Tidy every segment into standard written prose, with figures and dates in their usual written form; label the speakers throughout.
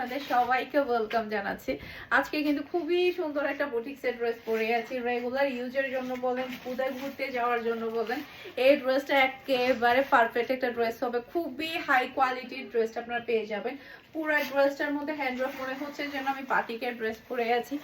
Speaker 1: আপনাদের সবাইকে ওয়েলকাম জানাচ্ছি। আজকে কিন্তু খুবই সুন্দর একটা বুটিক্সের ড্রেস পরে আছি। রেগুলার ইউজের জন্য বলেন, কোথায় ঘুরতে যাওয়ার জন্য বলেন, এই ড্রেসটা একেবারে পারফেক্ট একটা ড্রেস হবে। খুবই হাই কোয়ালিটির ড্রেসটা আপনারা পেয়ে যাবেন। পুরো ড্রেসটার মধ্যে হ্যান্ডওয়ার্ক মনে হচ্ছে যেন আমি বাটিকের ড্রেস পরে আছি।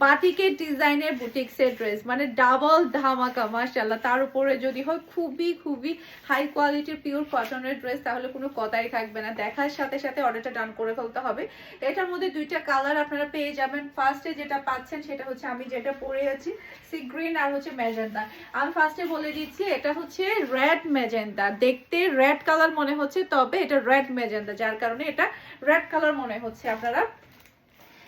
Speaker 1: বাটিকের ডিজাইনের বুটিক্সের ড্রেস মানে ডাবল ধামাকা মাশাআল্লাহ। তার উপরে যদি হয় খুবই খুবই হাই কোয়ালিটির পিওর কটনের ড্রেস, তাহলে কোনো কথাই থাকবে না। দেখার সাথে সাথে অর্ডারটা ডান করে ফেলতে হবে। এটার মধ্যে দুইটা কালার আপনারা পেয়ে যাবেন। ফার্স্টে যেটা পাচ্ছেন সেটা হচ্ছে আমি যেটা পরে আছি সি গ্রিন আর হচ্ছে ম্যাজেন্টা। আমি ফার্স্টে বলে দিচ্ছি এটা হচ্ছে রেড ম্যাজেন্টা। দেখতে রেড কালার মনে হচ্ছে, তবে এটা রেড ম্যাজেন্টা, যার কারণে এটা রেড কালার মনে হচ্ছে। আপনারা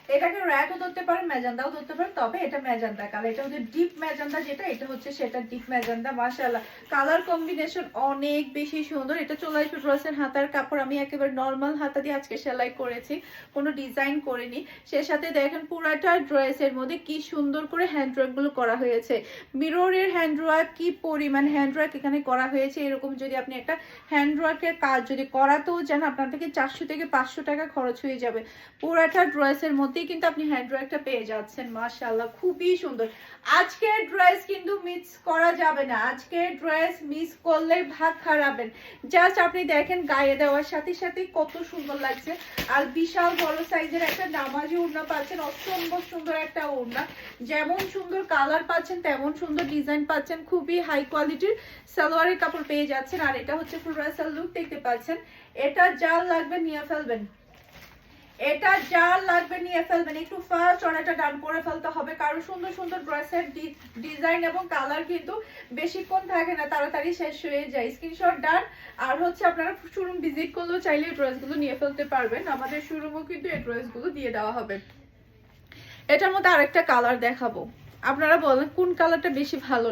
Speaker 1: এটাকে রেডও ধরতে পারেন, ম্যাজেন্টাও ধরতে পারেন, তবে এটা ম্যাজেন্টা কালার। এটা হচ্ছে ডিপ ম্যাজেন্টা, যেটা এটা হচ্ছে সেটা ডিপ ম্যাজেন্টা। মাশাআল্লাহ কালার কম্বিনেশন অনেক বেশি সুন্দর। এটা চলে আসবে ড্রেসের হাতার কাপড় আমি একেবারে নর্মাল হাতা দিয়ে আজকে সেলাই করেছি, কোনো ডিজাইন করিনি। সে সাথে দেখেন পুরাটা ড্রেসের মধ্যে কি সুন্দর করে হ্যান্ডওয়ার্ক গুলো করা হয়েছে। মিররের হ্যান্ডওয়ার্ক, কি পরিমাণ হ্যান্ডওয়ার্ক এখানে করা হয়েছে। এরকম যদি আপনি একটা হ্যান্ডওয়ার্কের কাজ যদি করাতেও চান, আপনার থেকে 400 থেকে 500 টাকা খরচ হয়ে যাবে। পুরাটা ড্রেসের মধ্যে কিন্তু আপনি হ্যান্ডওয়ার্কটা পেয়ে যাচ্ছেন। মাশাআল্লাহ খুবই সুন্দর। আজকের ড্রেস কিন্তু মিস করা যাবে না। আজকের ড্রেস মিস করলে ভাগ খারাপেন। জাস্ট আপনি দেখেন গায়ে দেওয়ার সাথে সাথে কত সুন্দর লাগছে। আর বিশাল বড় সাইজের একটা নামাজি ওড়না পাচ্ছেন, অসম্ভব সুন্দর একটা ওড়না। যেমন সুন্দর কালার পাচ্ছেন তেমন সুন্দর ডিজাইন পাচ্ছেন। খুবই হাই কোয়ালিটির সালোয়ারের কাপড় পেয়ে যাচ্ছেন। আর এটা হচ্ছে ফুল রাসাল লুক দেখতে পাচ্ছেন। এটা যা লাগবে নিয়ে ফেলবেন, এটা যা লাগবে নিয়ে ফেলবেন। একটু ফার্স্ট অর্ডারটা ডান করে ফেলতে হবে, কারণ সুন্দর সুন্দর ড্রেসের ডিজাইন এবং কালার কিন্তু বেশিক্ষণ থাকে না, তাড়াতাড়ি শেষ হয়ে যায়। স্ক্রিনশট ডান। আর হচ্ছে আপনারা শোরুম ভিজিট করলেও চাইলে এই ড্রেসগুলো নিয়ে ফেলতে পারবেন। আমাদের শোরুমও কিন্তু এই ড্রেসগুলো দিয়ে দেওয়া হবে। এটার মধ্যে আরেকটা কালার দেখাবো, আপনারা বলেন কোন কালারটা বেশি ভালো